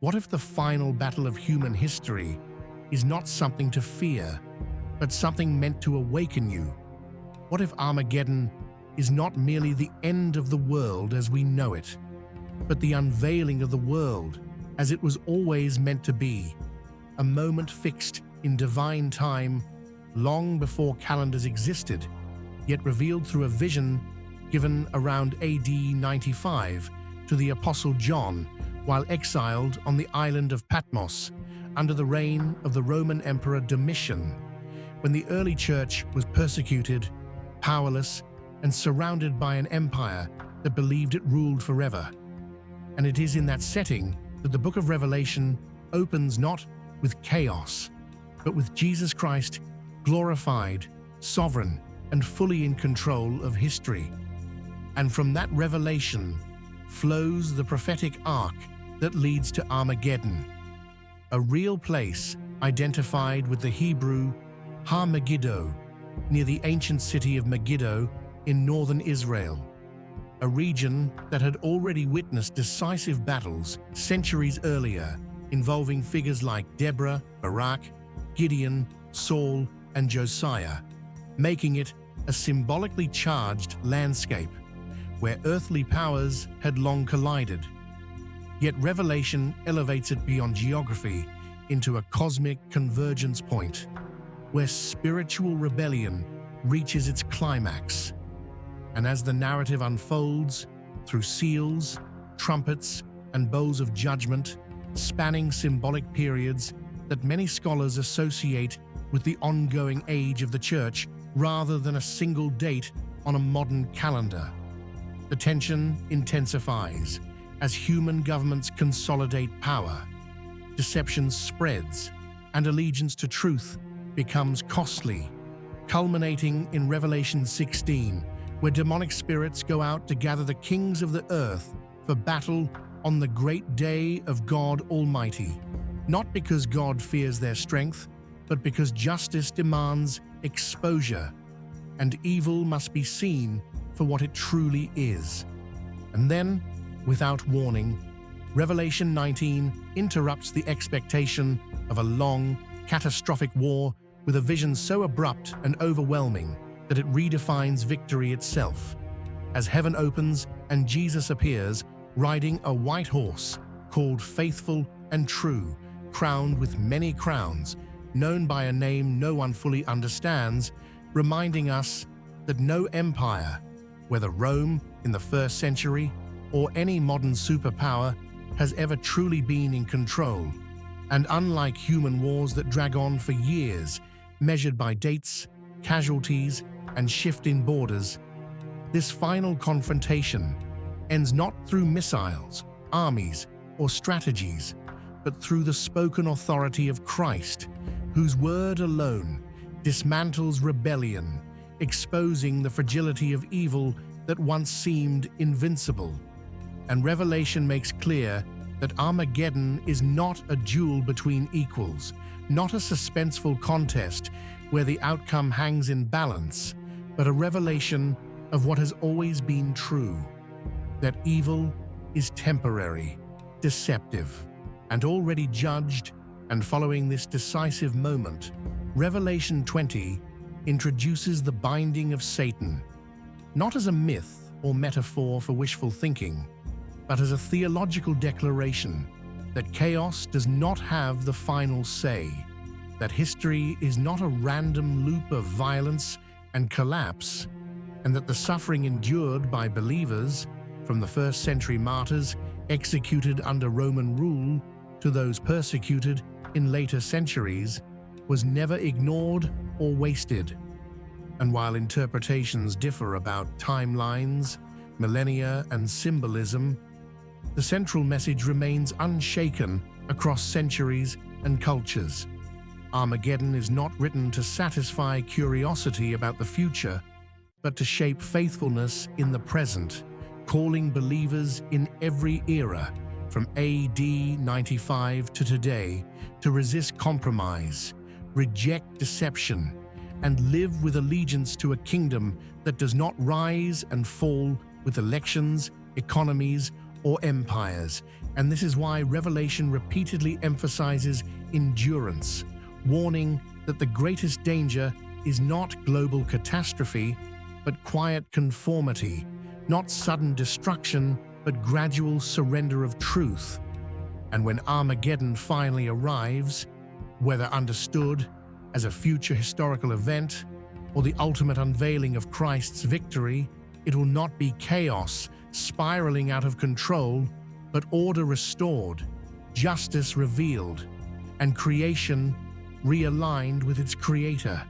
What if the final battle of human history is not something to fear, but something meant to awaken you? What if Armageddon is not merely the end of the world as we know it, but the unveiling of the world as it was always meant to be, a moment fixed in divine time long before calendars existed, yet revealed through a vision given around AD 95 to the Apostle John while exiled on the island of Patmos under the reign of the Roman Emperor Domitian, when the early church was persecuted, powerless, and surrounded by an empire that believed it ruled forever. And it is in that setting that the book of Revelation opens not with chaos, but with Jesus Christ glorified, sovereign, and fully in control of history. And from that revelation flows the prophetic arc that leads to Armageddon, a real place identified with the Hebrew Ha-Megiddo, near the ancient city of Megiddo in northern Israel, a region that had already witnessed decisive battles centuries earlier involving figures like Deborah, Barak, Gideon, Saul, and Josiah, making it a symbolically charged landscape where earthly powers had long collided. Yet Revelation elevates it beyond geography into a cosmic convergence point, where spiritual rebellion reaches its climax. And as the narrative unfolds through seals, trumpets, and bowls of judgment, spanning symbolic periods that many scholars associate with the ongoing age of the church rather than a single date on a modern calendar, the tension intensifies as human governments consolidate power, deception spreads, and allegiance to truth becomes costly, culminating in Revelation 16, where demonic spirits go out to gather the kings of the earth for battle on the great day of God Almighty, not because God fears their strength, but because justice demands exposure, and evil must be seen for what it truly is. And then, without warning, Revelation 19 interrupts the expectation of a long, catastrophic war with a vision so abrupt and overwhelming that it redefines victory itself. As heaven opens and Jesus appears, riding a white horse called Faithful and True, crowned with many crowns, known by a name no one fully understands, reminding us that no empire, whether Rome in the 1st century or any modern superpower, has ever truly been in control. And unlike human wars that drag on for years, measured by dates, casualties, and shifting borders, this final confrontation ends not through missiles, armies, or strategies, but through the spoken authority of Christ, whose word alone dismantles rebellion, exposing the fragility of evil that once seemed invincible. And Revelation makes clear that Armageddon is not a duel between equals, not a suspenseful contest where the outcome hangs in balance, but a revelation of what has always been true, that evil is temporary, deceptive, and already judged. And following this decisive moment, Revelation 20 introduces the binding of Satan, not as a myth or metaphor for wishful thinking, but as a theological declaration that chaos does not have the final say, that history is not a random loop of violence and collapse, and that the suffering endured by believers, from the 1st century martyrs executed under Roman rule to those persecuted in later centuries, was never ignored or wasted. And while interpretations differ about timelines, millennia, and symbolism, the central message remains unshaken across centuries and cultures. Armageddon is not written to satisfy curiosity about the future, but to shape faithfulness in the present, calling believers in every era, from AD 95 to today, to resist compromise, reject deception, and live with allegiance to a kingdom that does not rise and fall with elections, economies, or empires, And this is why Revelation repeatedly emphasizes endurance, warning that the greatest danger is not global catastrophe, but quiet conformity, not sudden destruction, but gradual surrender of truth. And when Armageddon finally arrives, whether understood as a future historical event or the ultimate unveiling of Christ's victory, it will not be chaos spiraling out of control, but order restored, justice revealed, and creation realigned with its creator.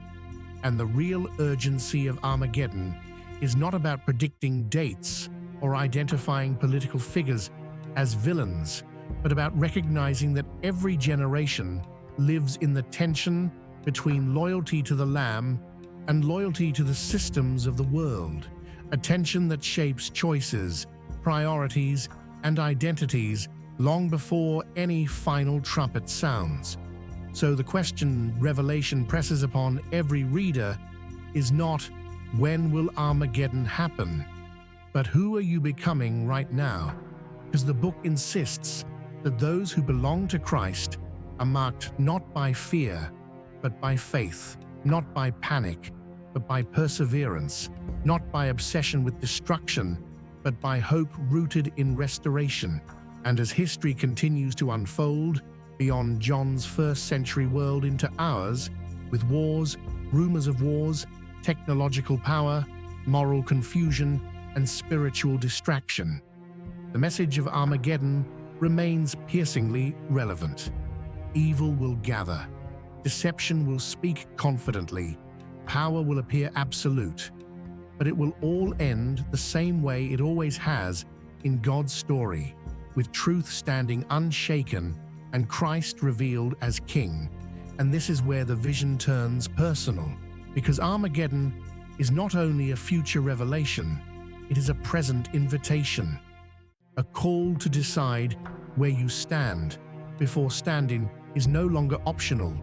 And the real urgency of Armageddon is not about predicting dates or identifying political figures as villains, but about recognizing that every generation lives in the tension between loyalty to the Lamb and loyalty to the systems of the world, a tension that shapes choices, priorities, and identities long before any final trumpet sounds. So the question Revelation presses upon every reader is not, when will Armageddon happen? But who are you becoming right now? Because the book insists that those who belong to Christ are marked not by fear, but by faith, not by panic, but by perseverance, not by obsession with destruction, but by hope rooted in restoration. And as history continues to unfold beyond John's first-century world into ours, with wars, rumors of wars, technological power, moral confusion, and spiritual distraction, the message of Armageddon remains piercingly relevant. Evil will gather, deception will speak confidently, power will appear absolute, but it will all end the same way it always has in God's story, with truth standing unshaken and Christ revealed as King. And this is where the vision turns personal, because Armageddon is not only a future revelation, it is a present invitation, a call to decide where you stand before standing is no longer optional,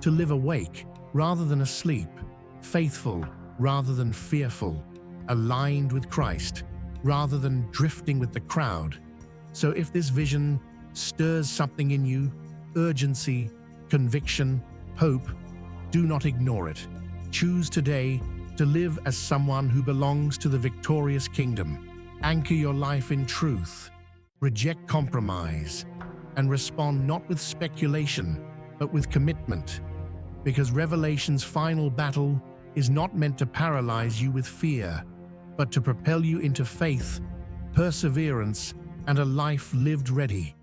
to live awake rather than asleep, faithful rather than fearful, aligned with Christ rather than drifting with the crowd. So if this vision stirs something in you, urgency, conviction, hope, do not ignore it. Choose today to live as someone who belongs to the victorious kingdom. Anchor your life in truth, reject compromise, and respond not with speculation, but with commitment. Because Revelation's final battle is not meant to paralyze you with fear, but to propel you into faith, perseverance, and a life lived ready.